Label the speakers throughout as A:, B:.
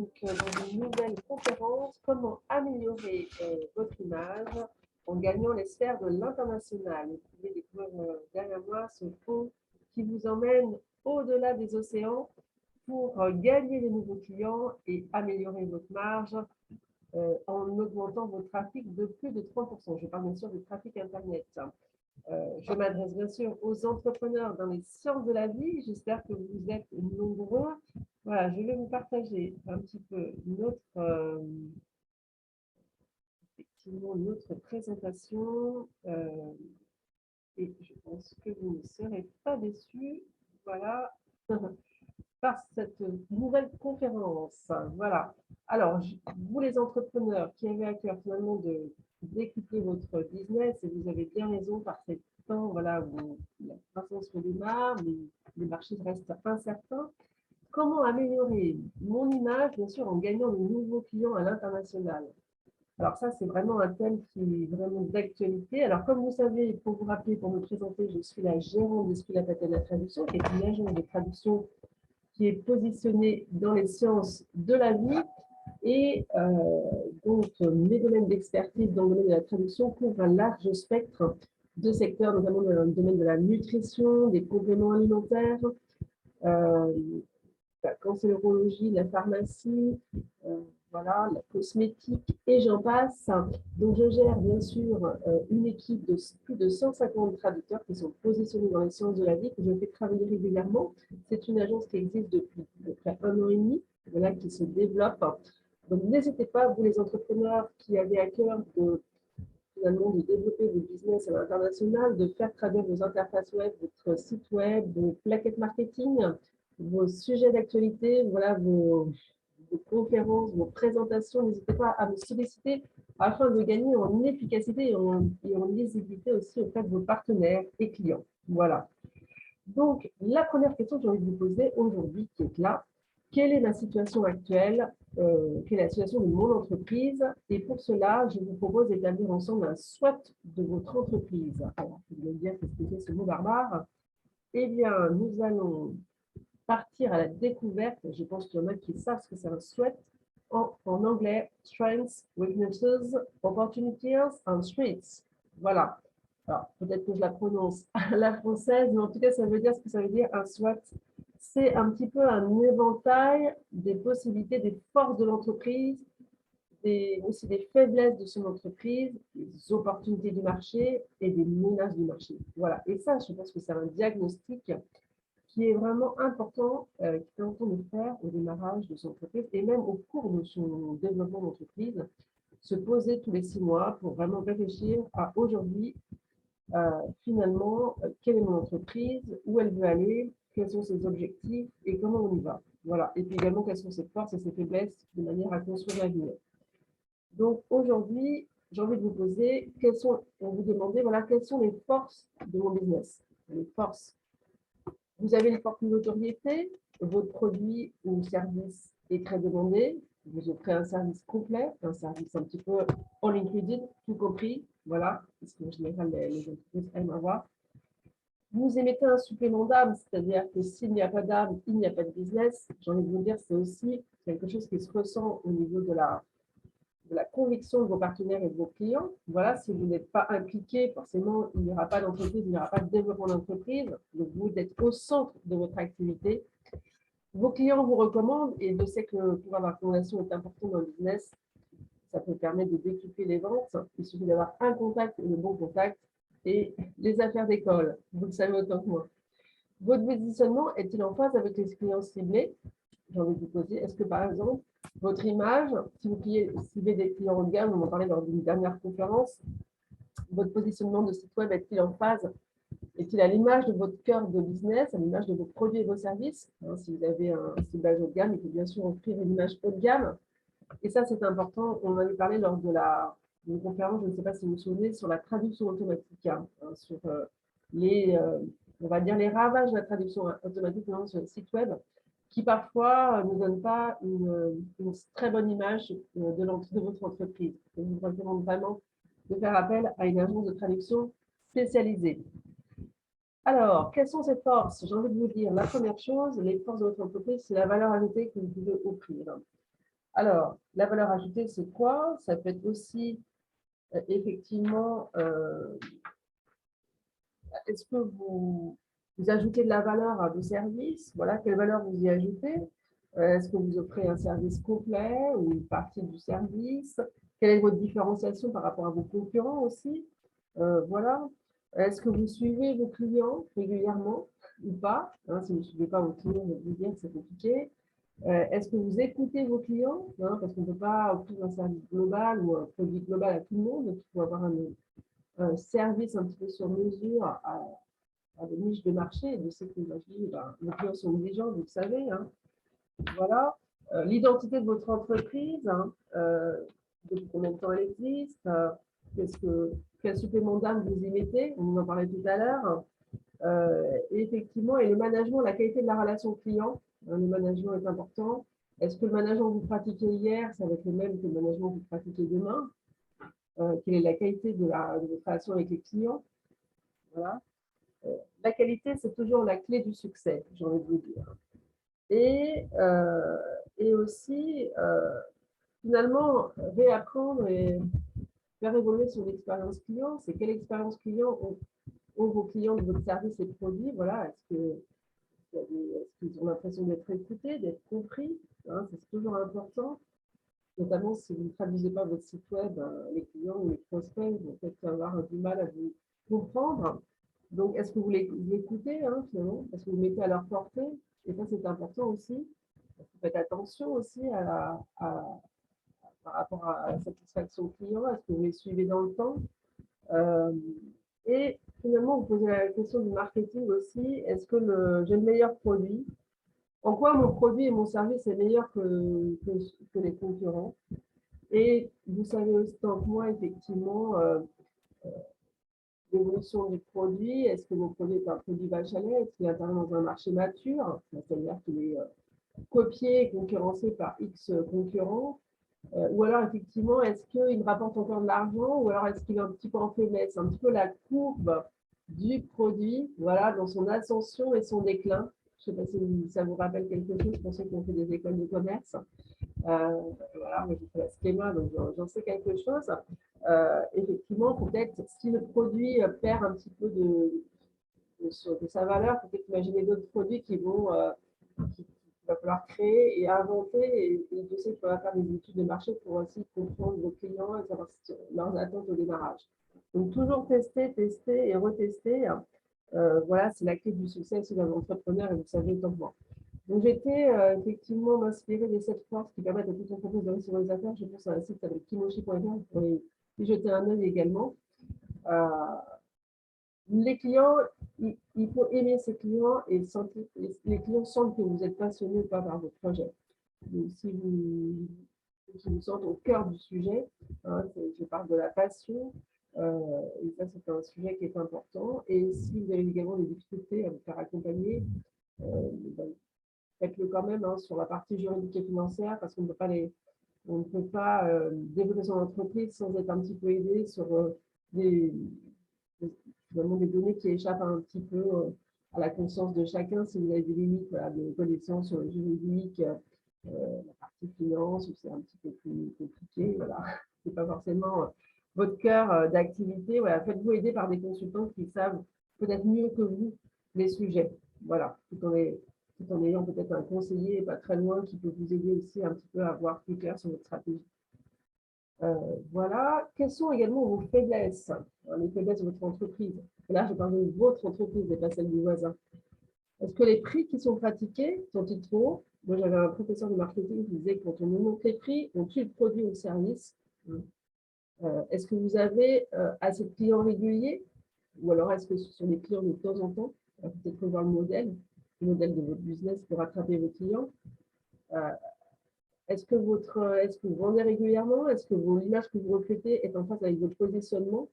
A: donc dans une nouvelle conférence, comment améliorer votre image en gagnant les sphères de l'international. Vous pouvez découvrir derrière moi ce fond qui vous emmène au-delà des océans pour gagner de nouveaux clients et améliorer votre marge en augmentant votre trafic de plus de 30%. Je parle bien sûr du trafic Internet. Je m'adresse bien sûr aux entrepreneurs dans les sciences de la vie. J'espère que vous êtes nombreux. Voilà, je vais vous partager un petit peu notre présentation. Et je pense que vous ne serez pas déçus. Voilà. Par cette nouvelle conférence. Voilà. Alors, vous les entrepreneurs qui avez à cœur finalement de décupler votre business, et vous avez bien raison par ces temps voilà, où la croissance redémarre, mais les marchés restent incertains. Comment améliorer mon image, bien sûr, en gagnant de nouveaux clients à l'international? Alors ça, c'est vraiment un thème qui est vraiment d'actualité. Alors comme vous savez, pour vous rappeler, pour me présenter, je suis la gérante d'Esprit La Patène de la Traduction, qui est une agence de traduction qui est positionné dans les sciences de la vie. Et donc, mes domaines d'expertise dans le domaine de la traduction couvrent un large spectre de secteurs, notamment dans le domaine de la nutrition, des compléments alimentaires, la cancérologie, la pharmacie, voilà, la cosmétique, et j'en passe. Donc, je gère bien sûr une équipe de plus de 150 traducteurs qui sont positionnés dans les sciences de la vie, que je fais travailler régulièrement. C'est une agence qui existe depuis à peu près 1 an et demi, voilà, qui se développe. Donc, n'hésitez pas, vous les entrepreneurs qui avez à cœur finalement de développer vos business à l'international, de faire traduire vos interfaces web, votre site web, vos plaquettes marketing, vos sujets d'actualité, voilà, vos conférences, vos présentations. N'hésitez pas à me solliciter afin de gagner en efficacité et en lisibilité aussi auprès de vos partenaires et clients. Voilà. Donc, la première question que j'ai envie de vous poser aujourd'hui, qui est là, quelle est la situation actuelle, quelle est la situation de mon entreprise? Et pour cela, je vous propose d'établir ensemble un SWOT de votre entreprise. Alors, vous allez me dire qu'est-ce que c'est ce mot barbare? Eh bien, nous allons partir à la découverte. Je pense qu'il y en a qui savent ce que c'est un SWOT. En anglais, Strengths, Weaknesses, Opportunities and Threats. Voilà. Alors, peut-être que je la prononce à la française, mais en tout cas, ça veut dire ce que ça veut dire un SWOT. C'est un petit peu un éventail des possibilités, des forces de l'entreprise, aussi des faiblesses de son entreprise, des opportunités du marché et des menaces du marché. Voilà. Et ça, je pense que c'est un diagnostic qui est vraiment important, qu'il est important de faire au démarrage de son entreprise et même au cours de son développement d'entreprise, se poser tous les 6 mois pour vraiment réfléchir à aujourd'hui, finalement, quelle est mon entreprise, où elle veut aller, quels sont ses objectifs et comment on y va. Voilà. Et puis également, quelles sont ses forces et ses faiblesses de manière à construire l'avenir. Donc aujourd'hui, j'ai envie de vous poser, on vous demander, voilà, quelles sont les forces de mon business. Les forces. Vous avez une forte notoriété, votre produit ou service est très demandé, vous offrez un service complet, un service un petit peu all included, tout compris, voilà, parce qu'en général, les entreprises aiment avoir. Vous émettez un supplément d'âme, c'est-à-dire que s'il n'y a pas d'âme, il n'y a pas de business. J'ai envie de vous dire, c'est aussi quelque chose qui se ressent au niveau de la conviction de vos partenaires et de vos clients. Voilà, si vous n'êtes pas impliqué, forcément, il n'y aura pas d'entreprise, il n'y aura pas de développement d'entreprise. Donc, vous êtes au centre de votre activité. Vos clients vous recommandent, et je sais que le pouvoir de recommandation est important dans le business. Ça peut permettre de décupler les ventes. Il suffit d'avoir un contact et le bon contact. Et les affaires d'école, vous le savez autant que moi. Votre positionnement est-il en phase avec les clients ciblés? J'ai envie de vous poser, est-ce que par exemple, votre image, si vous ciblez des clients haut de gamme, on en parlait lors d'une dernière conférence, votre positionnement de site web est-il en phase, est-il à l'image de votre cœur de business, à l'image de vos produits et vos services? Si vous avez un ciblage haut de gamme, il faut bien sûr offrir une image haut de gamme. Et ça, c'est important. On en avait parlé lors d'une conférence, je ne sais pas si vous vous souvenez, sur la traduction automatique, sur on va dire, les ravages de la traduction automatique sur le site web, qui parfois ne donnent pas une très bonne image de votre entreprise. Je vous recommande vraiment de faire appel à une agence de traduction spécialisée. Alors, quelles sont ces forces? J'ai envie de vous dire, la première chose, les forces de votre entreprise, c'est la valeur ajoutée que vous pouvez offrir. Alors, la valeur ajoutée, c'est quoi? Ça peut être aussi, effectivement, est-ce que vous ajoutez de la valeur à vos services? Voilà, quelle valeur vous y ajoutez? Est-ce que vous offrez un service complet ou une partie du service? Quelle est votre différenciation par rapport à vos concurrents aussi? Voilà. Est-ce que vous suivez vos clients régulièrement ou pas? Hein, si vous ne suivez pas vos clients, je vais vous dire que c'est compliqué. Est-ce que vous écoutez vos clients? Hein, parce qu'on ne peut pas offrir un service global ou un produit global à tout le monde. Donc, il faut avoir un service un petit peu sur mesure à des niches de marché. Et de ce que nos clients sont exigeants, vous le savez. Hein. Voilà. L'identité de votre entreprise, hein, depuis combien de temps elle existe, quel supplément d'âme vous y mettez, on en parlait tout à l'heure. Et effectivement, et le management, la qualité de la relation client, hein, le management est important. Est-ce que le management que vous pratiquez hier, ça va être le même que le management que vous pratiquez demain? Quelle est la qualité de votre relation avec les clients? Voilà. La qualité, c'est toujours la clé du succès, j'ai envie de vous dire. Et aussi, finalement, réapprendre et faire évoluer son expérience client. C'est quelle expérience client ont vos clients de votre service et produit? Voilà, est-ce qu'ils ont l'impression d'être écoutés, d'être compris? Hein, c'est toujours important, notamment si vous ne traduisez pas votre site web, les clients ou les prospects vont peut-être avoir du mal à vous comprendre. Donc, est-ce que vous les écoutez, hein, finalement? Est-ce que vous mettez à leur portée? Et ça, c'est important aussi. Vous faites attention aussi par rapport à la satisfaction client. Est-ce que vous les suivez dans le temps? Euh, et finalement, vous posez la question du marketing aussi. Est-ce que j'ai le meilleur produit? En quoi mon produit et mon service est meilleur que les concurrents? Et vous savez aussi tant que moi, effectivement, l'évolution du produit. Est-ce que mon produit est un produit vache à lait? Est-ce qu'il intervient dans un marché mature? C'est-à-dire qu'il est copié et concurrencé par X concurrents? Ou alors, effectivement, est-ce qu'il me rapporte encore de l'argent? Ou alors, est-ce qu'il est un petit peu en faiblesse? Un petit peu la courbe du produit, voilà, dans son ascension et son déclin. Je ne sais pas si ça vous rappelle quelque chose pour ceux qui ont fait des écoles de commerce. Voilà, moi j'ai fait la schéma, donc j'en sais quelque chose. Effectivement, peut-être si le produit perd un petit peu de sa valeur, peut-être imaginer d'autres produits qu'il va falloir créer et inventer. Et je sais qu'il faudra faire des études de marché pour aussi comprendre vos clients et savoir leurs attentes au démarrage. Donc, toujours tester, tester et retester. Voilà, c'est la clé du succès aussi d'un entrepreneur et vous savez autant que moi. Donc, j'étais effectivement m'inspirer des 7 forces qui permettent à toute entreprise de réussir les affaires. Je pense à un site avec kimochi.fr pour y jeter un œil également. Euh, les clients, il faut aimer ses clients et les clients sentent que vous êtes passionné ou pas par votre projet. Donc, si vous sentez au cœur du sujet, hein, je parle de la passion, et ça c'est un sujet qui est important. Et si vous avez également des difficultés à vous faire accompagner, ben, faites-le quand même hein, sur la partie juridique et financière parce qu'on ne peut pas développer son entreprise sans être un petit peu aidé sur des, des données qui échappent un petit peu à la conscience de chacun. Si vous avez des limites voilà, de connaissances juridiques, la partie finance, où c'est un petit peu plus compliqué, voilà. C'est pas forcément votre cœur d'activité. Voilà. Faites-vous aider par des consultants qui savent peut-être mieux que vous les sujets. Voilà, tout en ayant peut-être un conseiller pas très loin qui peut vous aider aussi un petit peu à voir plus clair sur votre stratégie. Voilà. Quelles sont également vos faiblesses, les faiblesses de votre entreprise? Et là, je parle de votre entreprise et pas celle du voisin. Est-ce que les prix qui sont pratiqués sont-ils trop hauts? Moi, j'avais un professeur de marketing qui disait que quand on augmente les prix, on tue le produit ou le service. Est-ce que vous avez assez de clients réguliers? Ou alors, est-ce que ce sont des clients de temps en temps? Peut-être revoir le modèle de votre business pour attraper vos clients. Est-ce que vous vendez régulièrement? Est-ce que l'image que vous recrutez est en phase avec votre positionnement?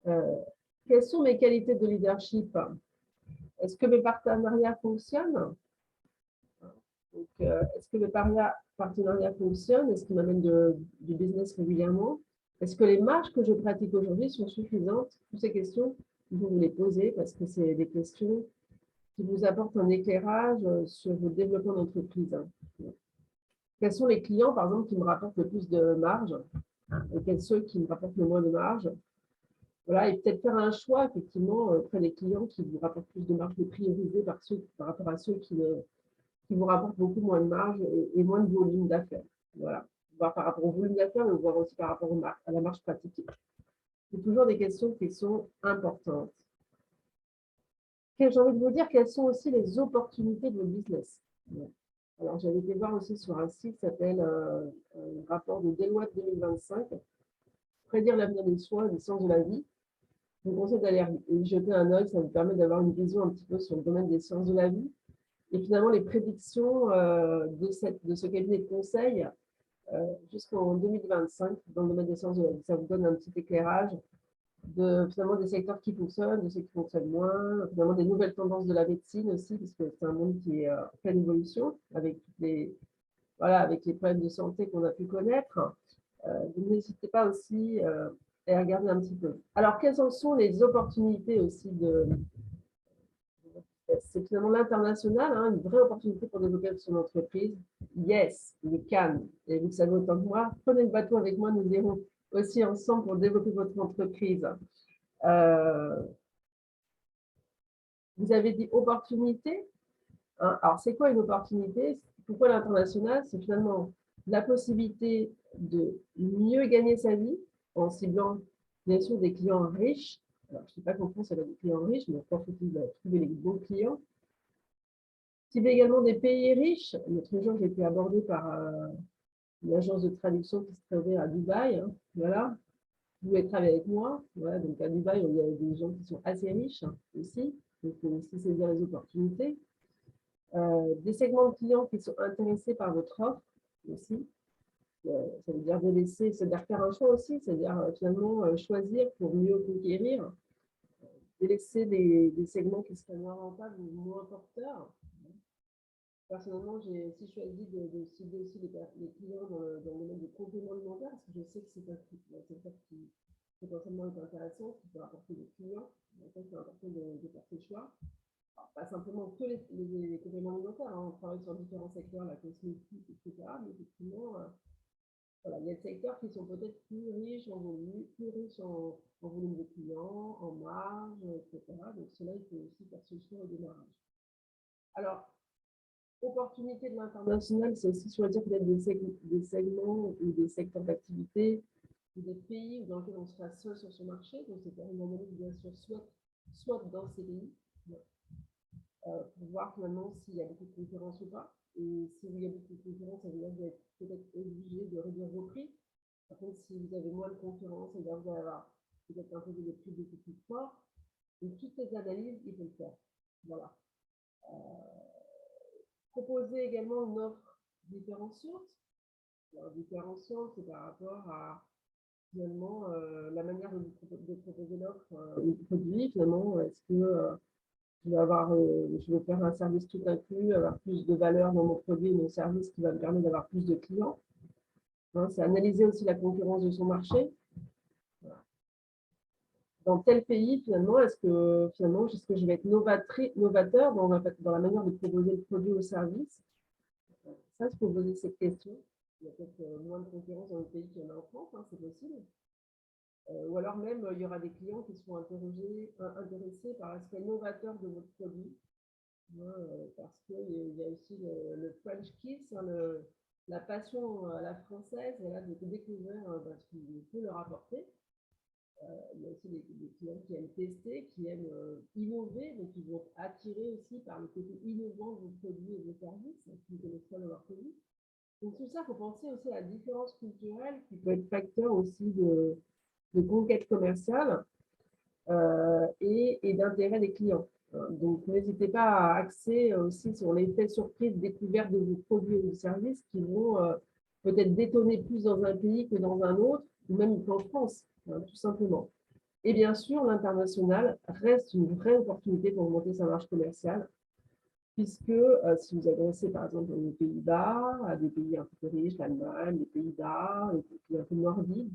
A: Quelles sont mes qualités de leadership? Est-ce que mes partenariats fonctionnent? Est-ce que mes partenariats fonctionnent? Est-ce qu'ils m'amènent du business régulièrement? Est-ce que les marges que je pratique aujourd'hui sont suffisantes? Toutes ces questions, vous vous les posez parce que c'est des questions qui vous apportent un éclairage sur votre développement d'entreprise. quels sont les clients, par exemple, qui me rapportent le plus de marge et quels ceux qui me rapportent le moins de marge. Voilà, et peut-être faire un choix, effectivement, auprès des clients qui vous rapportent plus de marge, de prioriser par rapport à ceux qui vous rapportent beaucoup moins de marge et moins de volume d'affaires. Voilà. Voir par rapport au volume d'affaires, mais voir aussi par rapport à la marge pratiquée. C'est toujours des questions qui sont importantes. J'ai envie de vous dire quelles sont aussi les opportunités de votre business. Alors, j'avais été voir aussi sur un site qui s'appelle un rapport de Deloitte 2025, prédire l'avenir des soins et des sciences de la vie. Je vous conseille d'aller y jeter un œil, ça vous permet d'avoir une vision un petit peu sur le domaine des sciences de la vie. Et finalement, les prédictions de ce cabinet de conseil jusqu'en 2025 dans le domaine des sciences de la vie. Ça vous donne un petit éclairage finalement des secteurs qui fonctionnent, de ceux qui fonctionnent moins, finalement des nouvelles tendances de la médecine aussi, parce que c'est un monde qui est en pleine évolution avec avec les problèmes de santé qu'on a pu connaître. Donc n'hésitez pas aussi à regarder un petit peu. Alors, quelles en sont les opportunités aussi c'est finalement l'international, hein, une vraie opportunité pour développer son entreprise. Yes, you can. Et vous le savez autant que moi, prenez le bateau avec moi, nous irons aussi ensemble pour développer votre entreprise. Vous avez dit opportunité. Hein. Alors, c'est quoi une opportunité? Pourquoi l'international? C'est finalement la possibilité de mieux gagner sa vie en ciblant bien sûr des clients riches. Alors, je ne sais pas qu'en France, il y a des clients riches, mais encore faut-il trouver les bons clients. Cibler également des pays riches. L'autre jour, j'ai été abordée par une agence de traduction qui se trouvait à Dubaï. Hein. Voilà. Vous voulez travailler avec moi. Voilà. Donc, à Dubaï, il y a des gens qui sont assez riches aussi. Donc, il faut aussi saisir les opportunités. Des segments de clients qui sont intéressés par votre offre aussi. Ça veut dire délaisser, c'est-à-dire faire un choix aussi, c'est-à-dire finalement choisir pour mieux conquérir, délaisser des segments qui seraient moins rentables ou moins porteurs. Personnellement, j'ai aussi choisi de cibler aussi les clients dans le domaine des compléments alimentaires parce que je sais que c'est un secteur qui potentiellement est intéressant, qui peut apporter des clients. Donc, c'est important de faire ce choix. Alors, pas simplement que les compléments alimentaires, hein, on travaille sur différents secteurs, la cosmétique, etc. Mais effectivement, voilà, il y a des secteurs qui sont peut-être plus riches en volume, plus riches en volume de clients, en marge, etc. Donc, cela, il faut aussi faire ce choix au démarrage. Alors, opportunité de l'international, c'est aussi choisir peut-être des segments ou des secteurs d'activité ou des pays dans lesquels on sera seul sur ce marché. Donc, c'est faire une analyse, bien sûr, soit dans ces pays, pour voir finalement s'il y a beaucoup de concurrence ou pas. Et s'il y a beaucoup de concurrence, ça veut dire que vous êtes peut-être obligé de réduire vos prix. Par contre, si vous avez moins de concurrence, vous allez avoir peut-être imposer des prix beaucoup plus forts. Donc, toutes ces analyses, il faut le faire. Voilà. Proposer également une offre différenciante. Alors, différenciante, c'est par rapport à finalement la manière de proposer l'offre du produit. Finalement, est-ce que je vais faire un service tout inclus, avoir plus de valeur dans mon produit et mon service qui va me permettre d'avoir plus de clients. Hein, c'est analyser aussi la concurrence de son marché. Voilà. Dans tel pays, finalement, est-ce que je vais être novateur dans la manière de proposer le produit ou le service? Ça, il faut poser cette question. Il y a peut-être moins de concurrence dans le pays qu'il y en a en France, hein, c'est possible. Ou alors même, il y aura des clients qui seront intéressés par l'aspect novateur de votre produit. Parce qu'il y a aussi le French kiss, hein, la passion à la française, et là, de découvrir ce qu'il peut leur apporter. Il y a aussi des clients qui aiment tester, qui aiment innover, donc ils vont être attirés aussi par le côté innovant de vos produits et de vos services, qui ne connaissent pas dans leur pays. Donc tout ça, il faut penser aussi à la différence culturelle qui peut être facteur aussi de conquête commerciale et d'intérêt des clients. Donc, n'hésitez pas à axer aussi sur l'effet surprise découverte de vos produits ou services qui vont peut-être détonner plus dans un pays que dans un autre, ou même qu'en France, hein, tout simplement. Et bien sûr, l'international reste une vraie opportunité pour augmenter sa marge commerciale, puisque si vous adressez par exemple aux Pays-Bas, à des pays un peu plus riches, l'Allemagne, les Pays-Bas, les pays un peu nordiques,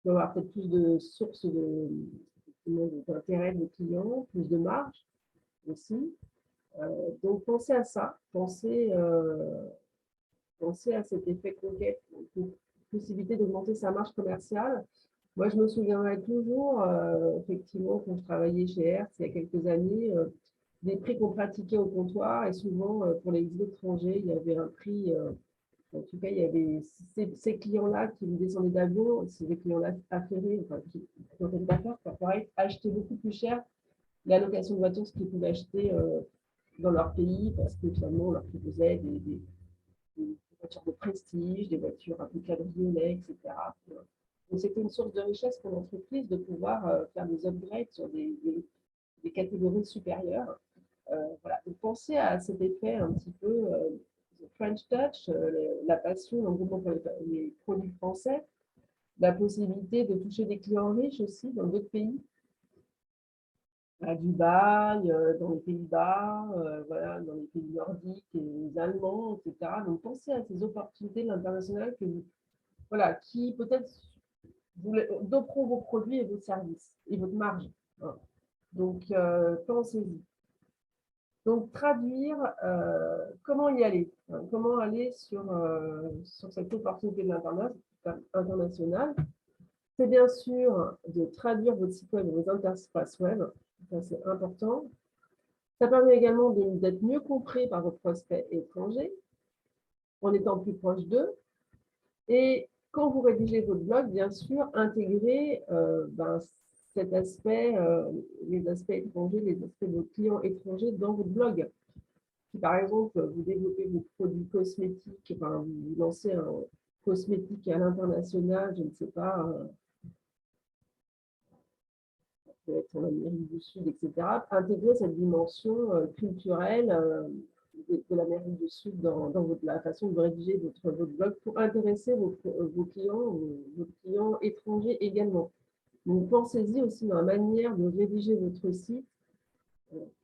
A: vous pouvez avoir peut-être plus de sources d'intérêt de clients, plus de marge aussi. Donc, pensez à ça. Pensez penser à cet effet conquête, possibilité d'augmenter sa marge commerciale. Moi, je me souviendrai toujours, effectivement, quand je travaillais chez Hertz il y a quelques années, des prix qu'on pratiquait au comptoir et souvent, pour les étrangers, il y avait un prix, en tout cas, il y avait ces clients-là qui descendaient d'avion, ces clients-là affairés, enfin, qui ont fait d'affaires, pareil, achetaient beaucoup plus cher la location de voitures, ce qu'ils pouvaient acheter dans leur pays, parce que finalement, on leur proposait des voitures de prestige, des voitures un peu cabriolets, etc. Donc, c'était une source de richesse pour l'entreprise de pouvoir faire des upgrades sur des catégories supérieures. Voilà. Donc, pensez à cet effet un petit peu French Touch, la passion, l'engouement pour les produits français, la possibilité de toucher des clients riches aussi dans d'autres pays, à Dubaï, dans les Pays-Bas, voilà, dans les pays nordiques et les Allemands, etc. Donc, pensez à ces opportunités de l'international voilà, qui peut-être doperont vos produits et vos services et votre marge. Hein. Donc, pensez-y. Donc, traduire, comment y aller, hein, comment aller sur cette opportunité de l'international. C'est bien sûr de traduire votre site web et vos interfaces web. Ça, c'est important. Ça permet également d'être mieux compris par vos prospects étrangers en étant plus proche d'eux. Et quand vous rédigez votre blog, bien sûr, intégrer cet aspect, les aspects étrangers, les aspects de vos clients étrangers dans votre blog. Si par exemple, vous développez vos produits cosmétiques, enfin, vous lancez un cosmétique à l'international, je ne sais pas, ça peut être en Amérique du Sud, etc., intégrer cette dimension culturelle de l'Amérique du Sud dans la façon de rédiger votre blog pour intéresser vos clients étrangers également. Donc, pensez-y aussi dans la manière de rédiger votre site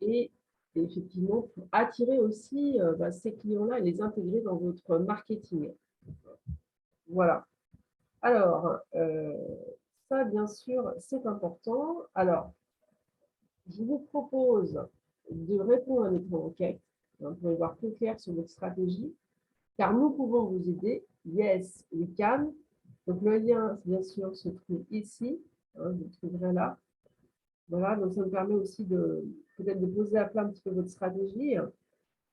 A: et effectivement pour attirer aussi ces clients-là et les intégrer dans votre marketing. Voilà. Alors, ça, bien sûr, c'est important. Alors, je vous propose de répondre à notre enquête pour y voir plus clair sur votre stratégie, car nous pouvons vous aider. Yes, we can. Donc, le lien, bien sûr, se trouve ici. Vous le trouverez là. Voilà, donc ça me permet aussi peut-être de poser à plat un petit peu votre stratégie.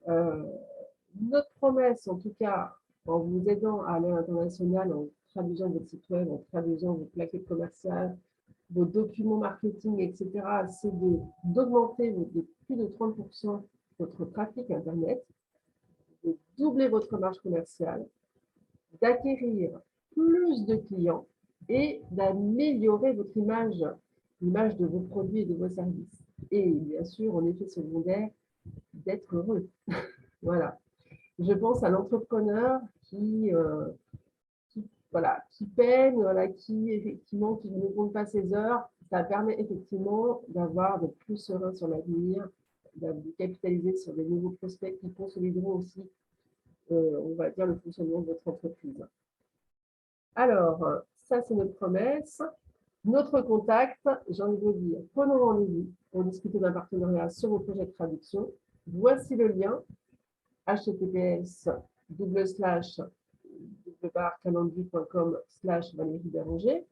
A: Notre promesse, en tout cas, en vous aidant à aller à l'international, en traduisant votre site web, en traduisant vos plaquettes commerciales, vos documents marketing, etc., c'est d'augmenter de plus de 30% votre trafic Internet, de doubler votre marge commerciale, d'acquérir plus de clients et d'améliorer votre image, l'image de vos produits et de vos services. Et bien sûr, en effet secondaire, d'être heureux. Voilà. Je pense à l'entrepreneur qui peine, voilà, effectivement, qui ne compte pas ses heures. Ça permet effectivement d'être plus serein sur l'avenir, de capitaliser sur des nouveaux prospects qui consolideront aussi, on va dire, le fonctionnement de votre entreprise. Alors, ça, c'est notre promesse. Notre contact, j'ai envie de vous dire, prenons rendez-vous pour discuter d'un partenariat sur vos projets de traduction. Voici le lien, https://calendly.com/Valérie Béranger.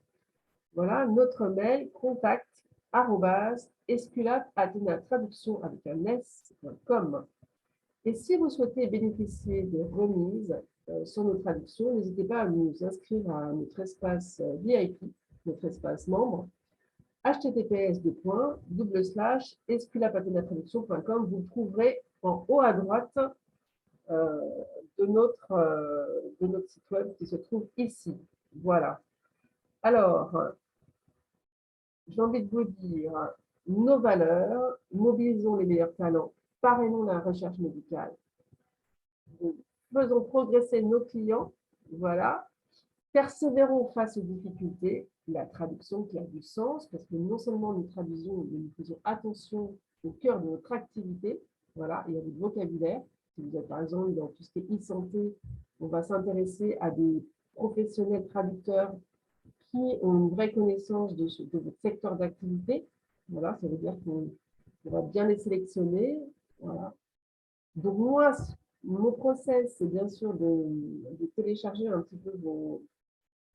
A: Voilà, notre mail, contact@esculape-traduction avec un s.com. Et si vous souhaitez bénéficier de remises sur nos traductions, n'hésitez pas à nous inscrire à notre espace VIP, notre espace membre, https://esculape-traduction.com. Vous trouverez en haut à droite de notre site web qui se trouve ici. Voilà. Alors, j'ai envie de vous dire, nos valeurs, mobilisons les meilleurs talents, parrainons la recherche médicale, faisons progresser nos clients, voilà, persévérons face aux difficultés, la traduction qui a du sens, parce que non seulement nous traduisons, mais nous faisons attention au cœur de notre activité, voilà, il y a du vocabulaire. Si vous êtes par exemple dans tout ce qui est e-santé, on va s'intéresser à des professionnels traducteurs qui ont une vraie connaissance de votre secteur d'activité. Voilà, ça veut dire qu'on va bien les sélectionner. Voilà. Donc moi, Mon process, c'est bien sûr de télécharger un petit peu vos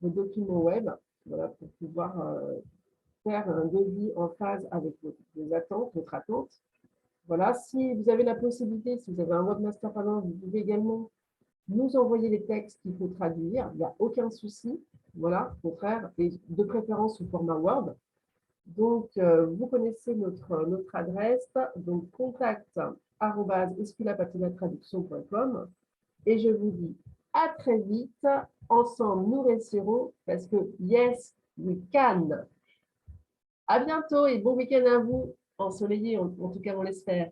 A: documents web, voilà, pour pouvoir faire un devis en phase avec vos attentes, votre attente. Voilà, si vous avez la possibilité, si vous avez un webmaster Talent, vous pouvez également nous envoyer les textes qu'il faut traduire. Il n'y a aucun souci. Voilà, au contraire, et de préférence sous format Word. Donc, vous connaissez notre adresse, donc contact@esculapatinatraduction.com. Et je vous dis à très vite. Ensemble, nous réussirons parce que yes, we can. À bientôt et bon week-end à vous, ensoleillé, en tout cas, on l'espère.